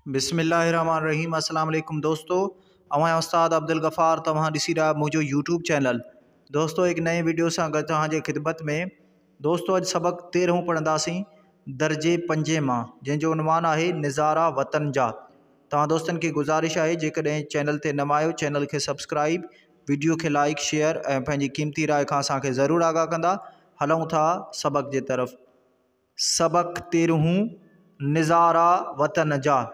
बिस्मिल्लाहिर्रहमानिर्रहीम। अस्सलाम वालेकुम दोस्तों, अवां उस्ताद अब्दुल गफ़ार तव्हां ॾिसी रहा मुझो यूट्यूब चैनल। दोस्तों एक नए वीडियो से गॾु तव्हांजे ख़िदमत में। दोस्तों अॼु सबक 13 पढ़ंदासीं दर्जे 5 मां, जंहिंजो उनवान आहे निज़ारा वतन जा। तव्हां दोस्तनि खे गुज़ारिश आहे जेकॾहिं चैनल ते नवां आहियो चैनल खे सब्सक्राइब, वीडियो खे लाइक शेयर ऐं पंहिंजी क़ीमती राय खां असांखे ज़रूरु आगाह कंदा। हलूं था सबक जे तरफ़। सबक 13 निज़ारा वतन जा।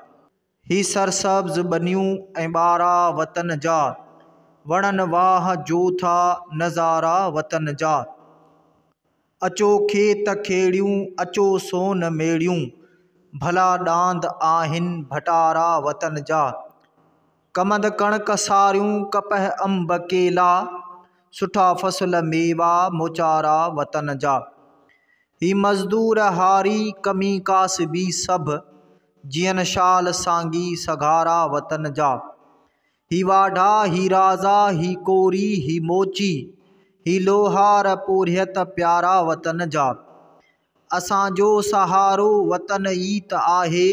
ही सरसब्ज़ बनियूं ऐं ॿारा वतन जा, वणन वाह जोथा नज़ारा वतन जा। अचो खेत खेड़ियूं, अचो सोन मेड़ियूं, भला डांद आहिनि भटारा वतन जा। कमंद कणक सारियूं, कपह अंब केला, सुठा फसल मेवा मोचारा वतन जा। ही मज़दूर हारी कमी कासबी सभु, जियन शाल सांगी सघारा वतन जा। ही वाढा ही राजा ही कोरी ही मोची, ही लोहार पोरियत प्यारा वतन जा। असांजो सहारो वतन ई त आहे,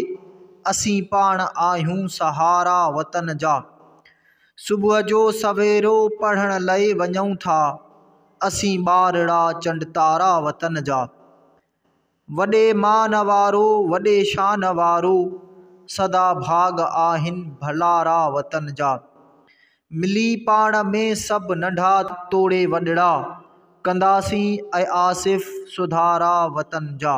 असीं पाण आहियूं सहारा वतन जा। सुबुह जो सवेरो पढ़ण लए वञूं था, असीं ॿारड़ा चंड तारा वतन जा। वॾे मान वारो वॾे शान वारो, सदा भाग आहिनि भलारा वतन जा। मिली पाण में सभु नंढा तोड़े वॾड़ा, कंदासीं ऐं आसिफ़ सुधारा वतन जा।